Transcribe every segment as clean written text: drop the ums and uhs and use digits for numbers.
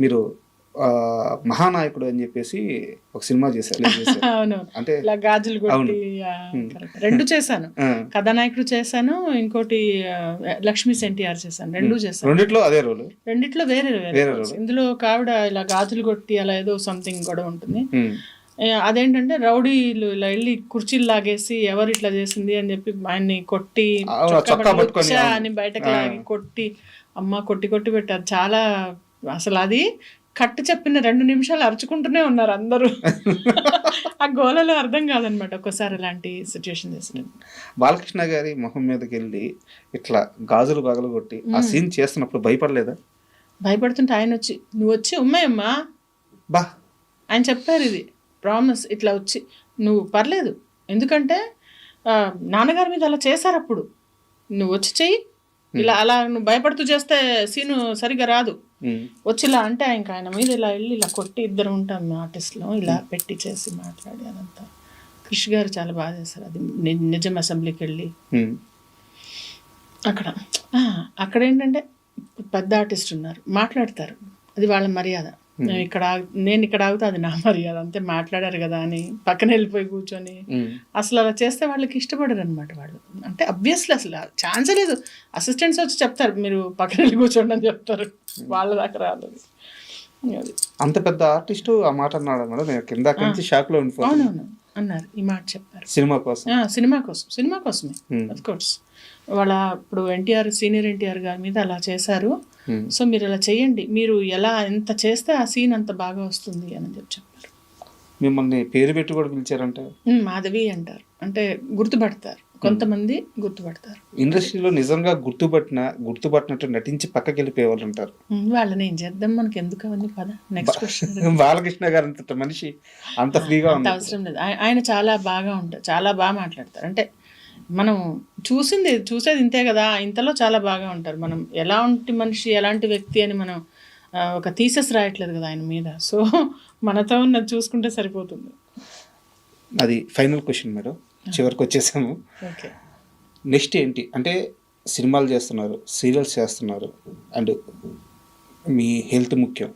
మీరు మహానాయకుడు అని చెప్పేసి ఒక సినిమా చేశారు. అవును, అంటే ఇలా గాజులు కొట్టి రెండు చేశాను. కథానాయకుడు చేశాను, ఇంకోటి లక్ష్మీ ఎన్టీఆర్ చేశాను. రెండు చేశాను. రెండిట్లో అదే రోల్, రెండిట్లో వేరే వేరే. ఇందులో ఒక ఆవిడ ఇలా గాజులు కొట్టి అలా ఏదో సంథింగ్ గొడవ ఉంటుంది. అదేంటంటే రౌడీలు ఇలా వెళ్ళి కుర్చీలు లాగేసి ఎవరు ఇట్లా చేసింది అని చెప్పి ఆయన్ని కొట్టి అని బయటకు లాగి కొట్టి అమ్మ కొట్టి కొట్టి పెట్టారు. చాలా అసలు అది కట్టు చెప్పిన 2 నిమిషాలు అరుచుకుంటూనే ఉన్నారు అందరూ. ఆ గోలలో అర్థం కాదనమాట ఒక్కోసారి అలాంటి సిచ్యువేషన్ చేసిన. బాలకృష్ణ గారి మొహం మీదకి వెళ్ళి ఇట్లా గాజులు పగలు కొట్టి ఆ సీన్ చేస్తున్నప్పుడు భయపడలేదా? భయపడుతుంటే ఆయన వచ్చి నువ్వు వచ్చి ఉమ్మాయమ్మా బా ఆయన చెప్పారు, ఇది ప్రామిస్, ఇట్లా వచ్చి నువ్వు పర్లేదు, ఎందుకంటే నాన్నగారి మీద అలా చేశారు, అప్పుడు నువ్వు వచ్చి చెయ్యి, ఇలా అలా నువ్వు భయపడుతూ చేస్తే సీను సరిగా రాదు, వచ్చి ఇలా అంటే ఇంకా ఆయన మీద ఇలా వెళ్ళి ఇలా కొట్టి, ఇద్దరు ఉంటాం ఆర్టిస్ట్లో, ఇలా పెట్టి చేసి మాట్లాడి అదంతా. క్రిష్ గారు చాలా బాగా చేశారు అది. నిజం అసెంబ్లీకి వెళ్ళి అక్కడ ఏంటంటే పెద్ద ఆర్టిస్ట్ ఉన్నారు, మాట్లాడతారు, అది వాళ్ళ మర్యాద. నేను ఇక్కడ ఆగుతా, అది నా మర్యాద, అంతే, మాట్లాడారు కదా అని పక్కన వెళ్ళిపోయి కూర్చొని అసలు అలా చేస్తే వాళ్ళకి ఇష్టపడరు అనమాట వాళ్ళు. అంటే అబ్వియస్లీ అసలు ఛాన్సే లేదు. అసిస్టెంట్స్ వచ్చి చెప్తారు మీరు పక్కన వెళ్ళి కూర్చోండి అని చెప్తారు, వాళ్ళ దాకా రాలేదు. అది అంత పెద్ద ఆర్టిస్ట్ ఆ మాట అన్నాడు అన్నాడు, నేను కింద నుంచి షాక్ లో ఉండిపోయాను. అవునవును అన్నారు, ఈ మాట చెప్పారు. సినిమా కోసమే అఫ్ కోర్స్. వాళ్ళ ఇప్పుడు సీనియర్ ఎన్టీఆర్ గారి మీద అలా చేశారు, సో మీరు అలా చేయండి, మీరు ఎలా ఎంత చేస్తే ఆ సీన్ అంత బాగా వస్తుంది అని చెప్పారు. మిమ్మల్ని పేరు పెట్టి కూడా పిలిచారంటే మాధవి అంటారు, అంటే గుర్తుపడతారు, కొంతమంది గుర్తుపడతారు. ఇండస్ట్రీలో నిజంగా గుర్తుపట్టినట్టు నటించి పక్కకి వెళ్ళిపోయేవాళ్ళు ఉంటారు. వాళ్ళని ఏం చేద్దాం, మనకి ఎందుకు అవన్నీ పద. Next question. బాలకృష్ణ గారు అంత మనిషి అంత ఫ్రీగా అవసరం లేదు. ఆయన చాలా బాగా ఉంటారు, చాలా బాగా మాట్లాడతారు. అంటే మనం చూసేది ఇంతే కదా, ఇంతలో చాలా బాగా ఉంటారు. మనం ఎలాంటి మనిషి, ఎలాంటి వ్యక్తి అని మనం ఒక థీసెస్ రాయట్లేదు కదా ఆయన మీద, సో మనతో ఉన్నది చూసుకుంటే సరిపోతుంది. అది ఫైనల్ క్వశ్చన్ మేడం, చివరికి వచ్చేసాము. ఓకే, నెక్స్ట్ ఏంటి అంటే, సినిమాలు చేస్తున్నారు, సీరియల్స్ చేస్తున్నారు, అండ్ మీ హెల్త్ ముఖ్యం,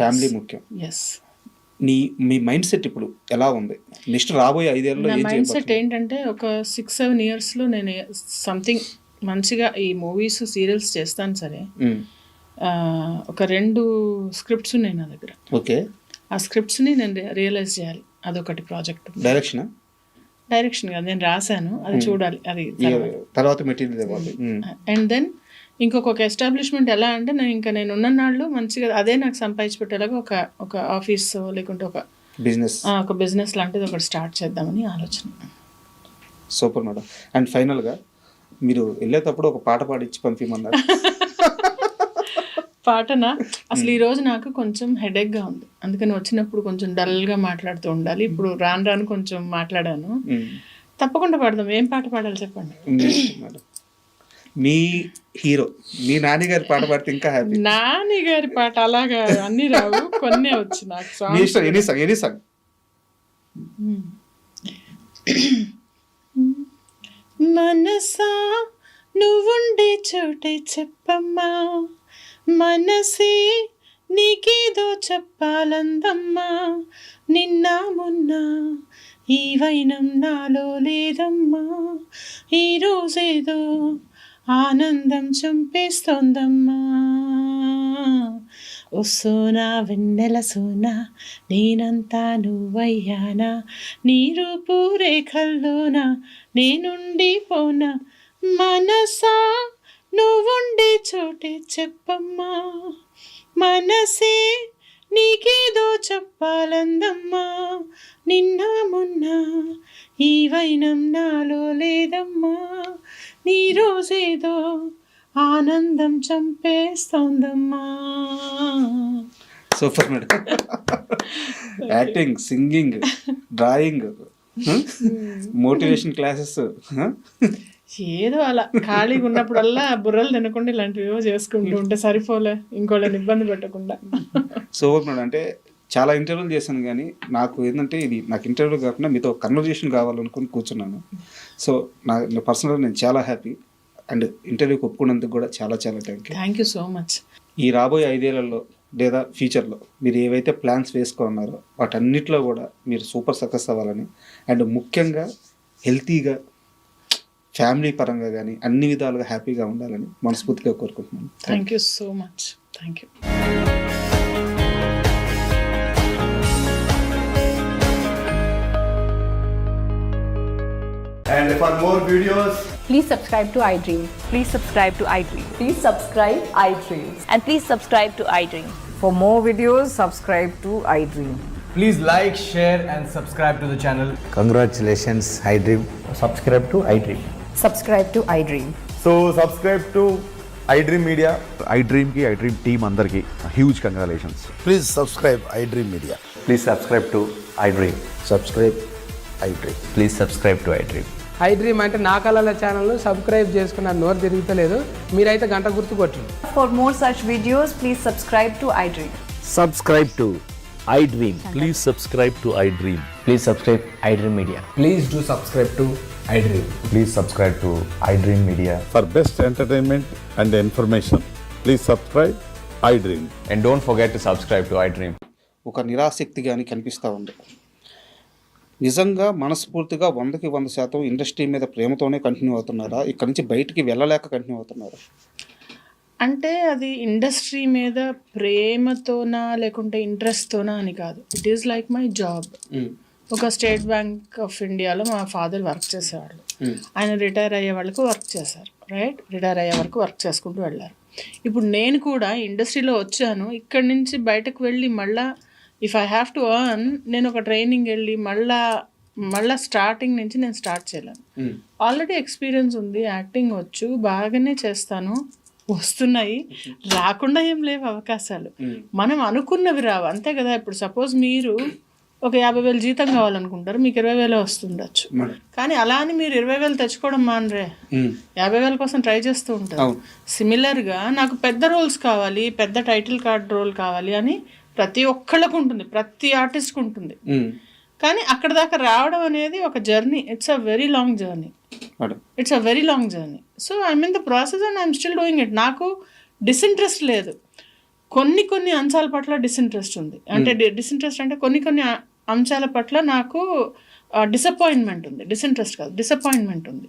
ఫ్యామిలీ ముఖ్యం. ఎస్. మీ మైండ్ సెట్ ఇప్పుడు ఎలా ఉంది? నెక్స్ట్ రాబోయే 5 ఏళ్ళలో మైండ్ సెట్ ఏంటంటే, ఒక 6-7 ఇయర్స్లో నేను సంథింగ్ మంచిగా ఈ మూవీస్ సీరియల్స్ చేస్తాను సరే. ఒక 2 స్క్రిప్ట్స్ ఉన్నాయి నా దగ్గర. ఓకే, ఆ స్క్రిప్ట్స్ని నేను రియలైజ్ చేయాలి, అదొకటి ప్రాజెక్ట్. డైరెక్షన్ కాదు, నేను రాశాను, అది చూడాలి, అది తర్వాత మెటీరియల్ ఇవ్వాలి. అండ్ దెన్ ఇంకొక ఎస్టాబ్లిష్మెంట్ ఎలా అంటే, నేను ఉన్న నాళ్ళు మంచిగా అదే నాకు సంపాదించి పెట్టేలాగా ఒక ఆఫీస్ లేకుంటే ఒక బిజినెస్ లాంటిది ఒకటి స్టార్ట్ చేద్దామని ఆలోచన. Super madam. అండ్ ఫైనల్గా మీరు వెళ్ళేటప్పుడు ఒక పాట పాడిచ్చి పంపించమన్నారు. పాటనా? అసలు ఈరోజు నాకు కొంచెం హెడేక్గా ఉంది, అందుకని వచ్చినప్పుడు కొంచెం డల్గా మాట్లాడుతూ ఉండాలి. ఇప్పుడు రాను కొంచెం మాట్లాడాను. తప్పకుండా పాడదాం. ఏం పాట పాడాలి చెప్పండి. మీ హీరో, మీ నాన్నగారి పాట పాడితే ఇంకా హ్యాపీ. నాన్నగారి పాట అలాగా అన్ని రావు, కొన్నే వచ్చి నాకు. Any song. మనసా నువ్వుండే చోటే చెప్పమ్మా, మనసే నీకేదో చెప్పాలందమ్మా, నిన్న మొన్న ఈ వైనం నాలో లేదమ్మా, ఈరోజేదో ఆనందం చంపేస్తోందమ్మా, ఓ సోనా వెన్నెల సోనా నేనంతా నువ్వయ్యానా, నీ రూపు రేఖల్లోనా నేనుండిపోనా, మనసా నువ్వుండే చోటే చెప్పమ్మా, మనసే నీకేదో చెప్పాలందమ్మా, నిన్న మొన్న ఈ వైనం నాలో లేదమ్మా, నీ రోజేదో ఆనందం చంపేస్తోందమ్మా. Super madam. Acting, singing, drawing, motivation classes, ఏదో అలా ఖాళీగా ఉన్నప్పుడల్లా బుర్రలు తినకుండా ఇలాంటివి చేసుకుంటూ ఉంటే సరిపోలే, ఇంకోళ్ళని ఇబ్బంది పెట్టకుండా. Super madam. అంటే చాలా ఇంటర్వ్యూలు చేశాను, కానీ నాకు ఏంటంటే ఇది నాకు ఇంటర్వ్యూ కాకుండా మీతో కన్వర్జేషన్ కావాలనుకుని కూర్చున్నాను. సో నా పర్సనల్గా నేను చాలా హ్యాపీ. అండ్ ఇంటర్వ్యూకి ఒప్పుకున్నందుకు కూడా చాలా చాలా thank you. Thank you so much. ఈ రాబోయే 5 ఏళ్లలో లేదా ఫ్యూచర్లో మీరు ఏవైతే ప్లాన్స్ వేసుకున్నారో వాటన్నిటిలో కూడా మీరు సూపర్ సక్సెస్ అవ్వాలని అండ్ ముఖ్యంగా హెల్తీగా ఫ్యామిలీ పరంగా కానీ అన్ని విధాలుగా హ్యాపీగా ఉండాలని మనస్ఫూర్తిగా కోరుకుంటున్నాను. Thank you so much. Thank you. And for more videos, Please subscribe to iDream. Please subscribe to iDream. Please subscribe iDream. And please subscribe to iDream. For more videos, subscribe to iDream. please like, share, and subscribe to the channel. Congratulations, iDream. Subscribe to iDream. Subscribe to iDream. So subscribe to iDream Media. iDream ki iDream team andarki huge congratulations. Please subscribe iDream Media. Please subscribe to iDream. Subscribe iDream. Please subscribe to iDream. iDream అంటే నా కళల ఛానల్ను subscribe చేసుకున్న నోరు తిరుగుతలేదు, మీరైతే గంట గుర్తు కొట్టండి. For more such videos, please subscribe to iDream. Subscribe to iDream. Please subscribe to iDream. Please subscribe iDream Media. Please do subscribe to iDream. Please subscribe to iDream Media. For best entertainment and information, please subscribe iDream. And don't forget to subscribe to iDream. ఒక నిరాసక్తి కానీ కనిపిస్తూ ఉంది. నిజంగా మనస్ఫూర్తిగా 100కి 100% industry మీద ప్రేమతోనే continue అవుతున్నారా, ఇక్కడ నుంచి బయటికి వెళ్ళలేక కంటిన్యూ అవుతున్నారా? అంటే అది ఇండస్ట్రీ మీద ప్రేమతోనా లేకుంటే ఇంట్రెస్ట్తోనా అని కాదు. It is like my job. ఒక స్టేట్ బ్యాంక్ ఆఫ్ ఇండియాలో మా ఫాదర్ వర్క్ చేసేవాళ్ళు. ఆయన రిటైర్ అయ్యే వాళ్ళకు వర్క్ చేశారు, రైట్? రిటైర్ అయ్యే వరకు వర్క్ చేసుకుంటూ వెళ్ళారు. ఇప్పుడు నేను కూడా ఇండస్ట్రీలో వచ్చాను. ఇక్కడి నుంచి బయటకు వెళ్ళి మళ్ళీ if I have to earn, నేను ఒక ట్రైనింగ్ వెళ్ళి మళ్ళీ స్టార్టింగ్ నుంచి నేను స్టార్ట్ చేయలేను. ఆల్రెడీ ఎక్స్పీరియన్స్ ఉంది, యాక్టింగ్ వచ్చు, బాగానే చేస్తాను, వస్తున్నాయి, రాకుండా ఏం లేవు అవకాశాలు. మనం అనుకున్నవి రావు, అంతే కదా. ఇప్పుడు సపోజ్ మీరు ఒక 50,000 జీతం కావాలనుకుంటారు, మీకు 20,000 వస్తుండొచ్చు. కానీ అలా అని మీరు 20,000 తెచ్చుకోవడం మానరే, 50,000 కోసం ట్రై చేస్తూ ఉంటారు. సిమిలర్గా నాకు పెద్ద రోల్స్ కావాలి, పెద్ద టైటిల్ కార్డ్ రోల్ కావాలి అని ప్రతి ఒక్కళ్ళకు ఉంటుంది, ప్రతి ఆర్టిస్ట్కి ఉంటుంది. కానీ అక్కడ దాకా రావడం అనేది ఒక journey. It's a very long journey. So I'm in the process and I'm still doing it. నాకు డిసింట్రెస్ట్ లేదు. కొన్ని అంశాల పట్ల డిసింట్రెస్ట్ ఉంది. అంటే డిసింట్రెస్ట్ అంటే కొన్ని అంశాల పట్ల నాకు డిసప్పాయింట్మెంట్ ఉంది. డిసింట్రెస్ట్ కాదు, డిసప్పాయింట్మెంట్ ఉంది.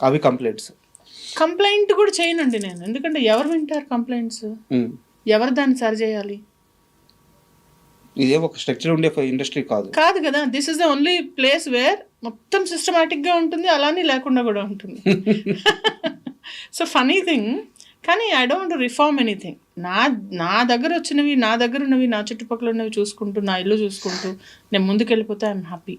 అవి కంప్లైంట్ కూడా చేయనండి నేను, ఎందుకంటే ఎవరు వింటారు కంప్లైంట్స్? ఎవరు దాన్ని సరి చేయాలి? ఇదే ఒక స్ట్రక్చర్ ఉండే ఇండస్ట్రీ కాదు కదా. This is the only place where మొత్తం సిస్టమేటిక్గా ఉంటుంది, అలానే లేకుండా కూడా ఉంటుంది. సో ఫనీ థింగ్, కానీ ఐ డోంట్ రిఫార్మ్ ఎనీథింగ్. నా దగ్గర వచ్చినవి, నా దగ్గర ఉన్నవి, నా చుట్టుపక్కల ఉన్నవి చూసుకుంటూ, నా ఇల్లు చూసుకుంటూ నేను ముందుకెళ్ళిపోతే ఐఎమ్ హ్యాపీ.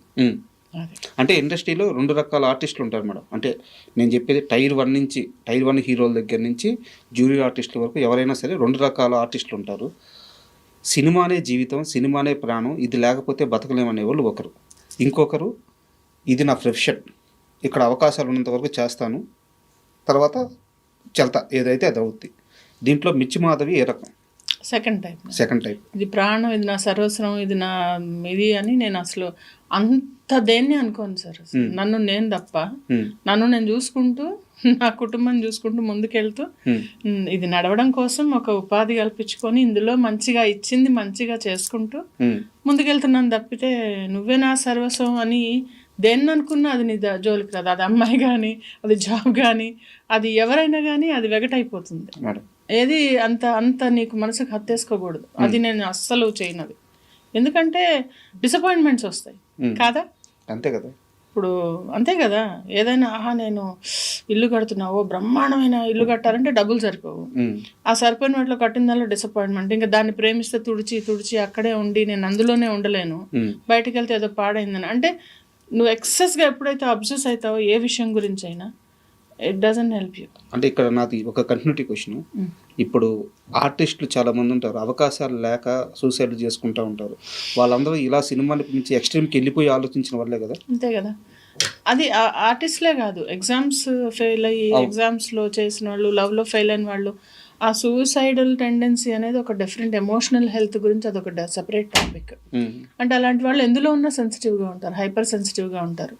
అంటే ఇండస్ట్రీలో 2 రకాల ఆర్టిస్టులు ఉంటారు మేడం. అంటే నేను చెప్పేది టైర్ 1 హీరోల దగ్గర నుంచి జూనియర్ ఆర్టిస్టుల వరకు ఎవరైనా సరే 2 రకాల ఆర్టిస్టులు ఉంటారు. సినిమానే జీవితం, సినిమానే ప్రాణం, ఇది లేకపోతే బతకలేమనే వాళ్ళు ఒకరు. ఇంకొకరు ఇది నా ప్రొఫెషన్, ఇక్కడ అవకాశాలు ఉన్నంత వరకు చేస్తాను, తర్వాత చల్తా, ఏదైతే అది అవుద్ది. దీంట్లో మిర్చి మాధవి ఏ రకం? Second type. ఇది ప్రాణం, ఇది నా సర్వస్వం, ఇది నా ఇది అని నేను అసలు అంత దేన్ని అనుకోను సార్. నన్ను నేను తప్ప, నన్ను నేను చూసుకుంటూ, నా కుటుంబం చూసుకుంటూ ముందుకెళ్తూ, ఇది నడవడం కోసం ఒక ఉపాధి కల్పించుకొని ఇందులో మంచిగా ఇచ్చింది మంచిగా చేసుకుంటూ ముందుకెళ్తున్నాను తప్పితే నువ్వే నా సర్వస్వం అని దేన్ని అనుకున్నా అది నీ జోలికి రాదు. అది అమ్మాయి కానీ, అది జాబ్ కానీ, అది ఎవరైనా కానీ అది వెగటైపోతుంది. ఏది అంత నీకు మనసుకు హత్తేసుకోకూడదు. అది నేను అస్సలు చేయనది. ఎందుకంటే డిసప్పాయింట్మెంట్స్ వస్తాయి కాదా? అంతే కదా. ఇప్పుడు అంతే కదా. ఏదైనా నేను ఇల్లు కడుతున్నా, బ్రహ్మాండమైన ఇల్లు కట్టాలంటే డబ్బులు సరిపోవు. ఆ సరిపోయిన వాటిలో కట్టిన దానిలో డిసప్పాయింట్మెంట్. ఇంకా దాన్ని ప్రేమిస్తే తుడిచి అక్కడే ఉండి నేను అందులోనే ఉండలేను, బయటకు వెళ్తే ఏదో పాడైందని. అంటే నువ్వు ఎక్సెస్గా ఎప్పుడైతే అబ్జెస్ అవుతావో ఏ విషయం గురించి అయినా, ఇట్ డజంట్ హెల్ప్ యూ. అంటే ఇక్కడ నాది ఒక కంటిన్యూటీ క్వశ్చన్. ఇప్పుడు ఆర్టిస్టులు చాలా మంది ఉంటారు, అవకాశాలు లేక సూసైడ్ చేసుకుంటూ ఉంటారు. వాళ్ళందరూ ఇలా సినిమాల నుంచి ఎక్స్ట్రీమ్కి వెళ్ళిపోయి ఆలోచించిన వాళ్ళే కదా. అంతే కదా. అది ఆర్టిస్ట్లే కాదు, ఎగ్జామ్స్ ఫెయిల్ అయ్యి ఎగ్జామ్స్లో చేసిన వాళ్ళు, లవ్లో ఫెయిల్ అయిన వాళ్ళు, ఆ సూసైడల్ టెండెన్సీ అనేది ఒక డిఫరెంట్ ఎమోషనల్ హెల్త్ గురించి అదొక సెపరేట్ టాపిక్. అంటే అలాంటి వాళ్ళు ఎందులో ఉన్నా సెన్సిటివ్గా ఉంటారు, హైపర్ సెన్సిటివ్గా ఉంటారు.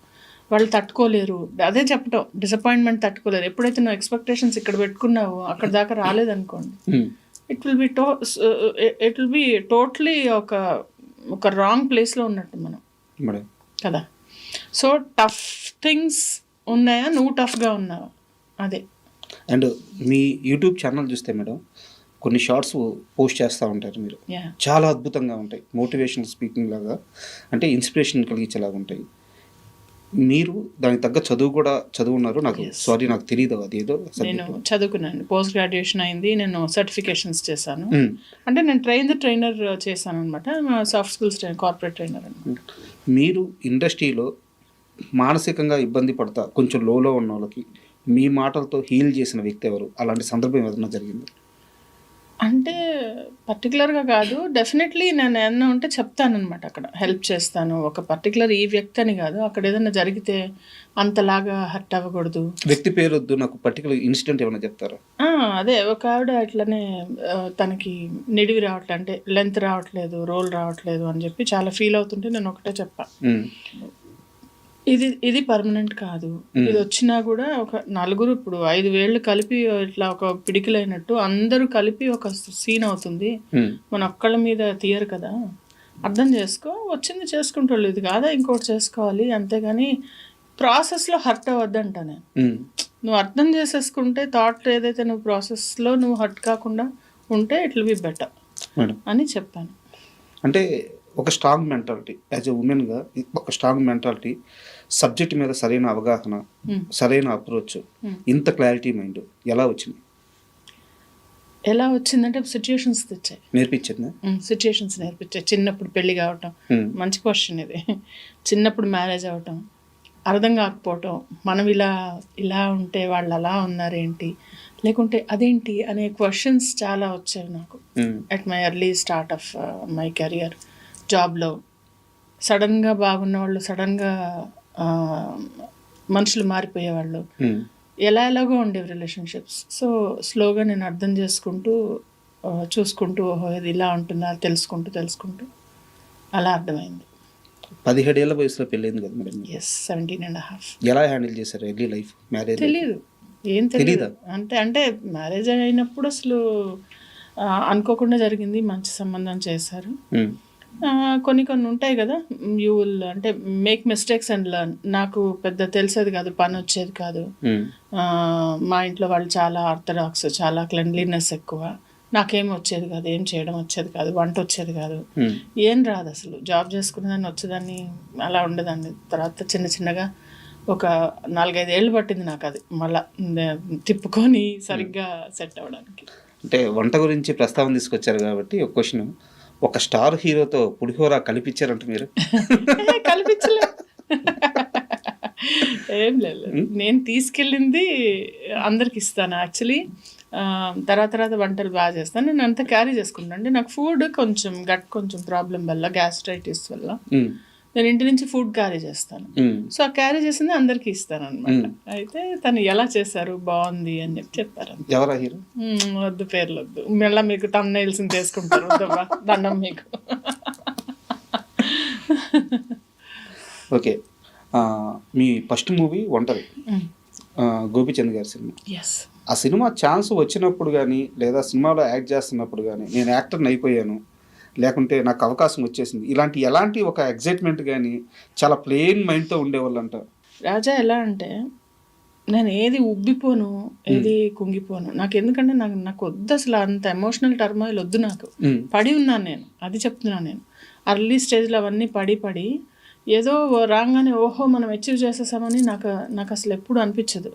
వాళ్ళు తట్టుకోలేరు. అదే చెప్పటం, డిసప్పాయింట్మెంట్ తట్టుకోలేరు. ఎప్పుడైతే నువ్వు ఎక్స్పెక్టేషన్స్ ఇక్కడ పెట్టుకున్నావో అక్కడ దాకా రాలేదనుకోండి, ఇట్ విల్ బి టోటలీ ఒక రాంగ్ ప్లేస్లో ఉన్నట్టు మనం మేడం కదా. సో టఫ్ థింగ్స్ ఉన్నాయా, నువ్వు టఫ్గా ఉన్నావా, అదే. అండ్ మీ యూట్యూబ్ ఛానల్ చూస్తే మేడం కొన్ని షార్ట్స్ పోస్ట్ చేస్తూ ఉంటారు మీరు, చాలా అద్భుతంగా ఉంటాయి, మోటివేషనల్ స్పీకింగ్ లాగా, అంటే ఇన్స్పిరేషన్ కలిగించేలాగా ఉంటాయి. మీరు దానికి తగ్గ చదువు కూడా చదువున్నారు. నాకు నాకు తెలియదు అది ఏదో. నేను చదువుకున్నాను, పోస్ట్ గ్రాడ్యుయేషన్ అయింది, నేను సర్టిఫికేషన్స్ చేశాను. అంటే నేను ట్రైనర్ చేశాను అనమాట, సాఫ్ట్ స్కిల్స్ కార్పొరేట్ ట్రైనర్ అనమాట. మీరు ఇండస్ట్రీలో మానసికంగా ఇబ్బంది పడతా కొంచెం లోలో ఉన్న వాళ్ళకి మీ మాటలతో హీల్ చేసిన వ్యక్తి ఎవరు? అలాంటి సందర్భం ఏదైనా జరిగింది? అంటే పర్టికులర్గా కాదు, డెఫినెట్లీ నేను ఏమన్నా ఉంటే చెప్తానమాట, అక్కడ హెల్ప్ చేస్తాను. ఒక పర్టికులర్ ఈ వ్యక్తి అని కాదు, అక్కడ ఏదైనా జరిగితే అంతలాగా హర్ట్ అవ్వకూడదు. వ్యక్తి పేరు వద్దు, నాకు పర్టికులర్ ఇన్సిడెంట్ ఏమైనా చెప్తారా? అదే ఒక ఆవిడ అట్లనే తనకి నిడివి రావట్లేదు, అంటే లెంత్ రావట్లేదు, రోల్ రావట్లేదు అని చెప్పి చాలా ఫీల్ అవుతుంటే నేను ఒకటే చెప్పా, ఇది పర్మనెంట్ కాదు, ఇది వచ్చినా కూడా ఒక నలుగురు, ఇప్పుడు 5 వేళ్ళు కలిపి ఇట్లా ఒక పిడికిలైనట్టు అందరూ కలిపి ఒక సీన్ అవుతుంది, మన ఒక్కళ్ళ మీద తీయరు కదా, అర్థం చేసుకో, వచ్చింది చేసుకుంటాడు, ఇది కాదా ఇంకోటి చేసుకోవాలి, అంతేగాని ప్రాసెస్లో హర్ట్ అవ్వద్దంట నేను. నువ్వు అర్థం చేసేసుకుంటే థాట్ ఏదైతే నువ్వు ప్రాసెస్లో నువ్వు హర్ట్ కాకుండా ఉంటే ఇట్ విల్ బి బెటర్ అని చెప్పాను. అంటే ఒక స్ట్రాంగ్ మెంటాలిటీ, యాజ్ ఎ ఉమెన్గా ఒక స్ట్రాంగ్ మెంటాలిటీ, సబ్జెక్ట్ మీద సరైన అవగాహన, సరైన అప్రోచ్, ఇంత క్లారిటీ మైండ్ ఎలా వచ్చింది? ఎలా వచ్చిందంటే సిచ్యుయేషన్స్ తెచ్చాయి, నేర్పించింది. సిచ్యుయేషన్స్ నేర్పించాయి. చిన్నప్పుడు పెళ్లి కావటం, మంచి క్వశ్చన్ ఇది. చిన్నప్పుడు మ్యారేజ్ అవ్వటం, అర్థం కాకపోవటం, మనం ఇలా ఉంటే వాళ్ళు అలా ఉన్నారేంటి, లేకుంటే అదేంటి అనే క్వశ్చన్స్ చాలా వచ్చాయి నాకు at my early start of my career. జాబ్లో సడన్గా బాగున్న వాళ్ళు సడన్గా మనుషులు మారిపోయేవాళ్ళు, ఎలాగో ఉండేవి రిలేషన్షిప్స్. సో స్లోగా నేను అర్థం చేసుకుంటూ చూసుకుంటూ, ఓహో ఇది ఇలా ఉంటున్నారు, తెలుసుకుంటూ అలా అర్థమైంది. 17 ఏళ్ల వయసులో పెళ్ళైంది కదా మేడం? ఎస్, 17.5. ఎలా హ్యాండిల్ చేశారు ఎర్లీ లైఫ్, మ్యారేజ్? తెలీదు, ఏం తెలియదు. అంటే మ్యారేజ్ అయినప్పుడు అసలు అనుకోకుండా జరిగింది, మంచి సంబంధం చేశారు. కొన్ని ఉంటాయి కదా, యూ విల్ అంటే మేక్ మిస్టేక్స్ అండ్ లెర్న్. నాకు పెద్ద తెలిసేది కాదు, పని వచ్చేది కాదు. మా ఇంట్లో వాళ్ళు చాలా ఆర్థడాక్స్, చాలా క్లెన్లీనెస్ ఎక్కువ. నాకేం వచ్చేది కాదు, ఏం చేయడం వచ్చేది కాదు, వంట వచ్చేది కాదు, ఏం రాదు అసలు. జాబ్ చేసుకునేదాన్ని, వచ్చేదాన్ని, అలా ఉండేదాన్ని. తర్వాత చిన్నగా ఒక 4-5 ఏళ్ళు పట్టింది నాకు అది మళ్ళా తిప్పుకొని సరిగ్గా సెట్ అవ్వడానికి. అంటే వంట గురించి ప్రస్తావన తీసుకొచ్చారు కాబట్టి ఒక క్వశ్చన్, ఒక స్టార్ హీరోతో పులిహోర కలిపించారంట మీరు? కలిపించలే, ఏం లేదు. నేను తీసుకెళ్ళింది అందరికి ఇస్తాను యాక్చువల్లీ. తర్వాత వంటలు బాగా చేస్తాను. నేను అంతా క్యారీ చేసుకుంటాను. అంటే నాకు ఫుడ్ కొంచెం ప్రాబ్లం వల్ల, గ్యాస్ట్రైటిస్ వల్ల నేను ఇంటి నుంచి ఫుడ్ క్యారీ చేస్తాను. సో ఆ క్యారీ చేసింది అందరికి ఇస్తాను అనమాట. అయితే తను ఎలా చేశారు, బాగుంది అని చెప్పారు. ఎవరా హీరో? వద్దు, పేర్లు వద్దు, మళ్ళీ మీకు తమ్నైల్స్ చేసుకుంటారు, వద్దమ్మా, దండం మీకు. ఓకే, మీ ఫస్ట్ మూవీ ఒంటరి, గోపిచంద్ గారి సినిమా. ఆ సినిమా ఛాన్స్ వచ్చినప్పుడు కానీ, లేదా సినిమాలో యాక్ట్ చేస్తున్నప్పుడు కానీ, నేను యాక్టర్ని అయిపోయాను, లేకుంటే నాకు అవకాశం వచ్చేసింది, ఎలాంటి ఒక ఎగ్జైట్మెంట్ కానీ, చాలా ప్లెయిన్ మైండ్తో ఉండేవాళ్ళంట. రాజా ఎలా అంటే, నేను ఏది ఉబ్బిపోను, ఏది కుంగిపోను. నాకు ఎందుకంటే నాకు వద్దు అసలు, అంత ఎమోషనల్ టర్మాయిల్ వద్దు నాకు. పడి ఉన్నాను నేను, అది చెప్తున్నాను నేను. అర్లీ స్టేజ్లో అవన్నీ పడి ఏదో రాగానే ఓహో మనం అచీవ్ చేసేసామని నాకు అసలు ఎప్పుడు అనిపించదు.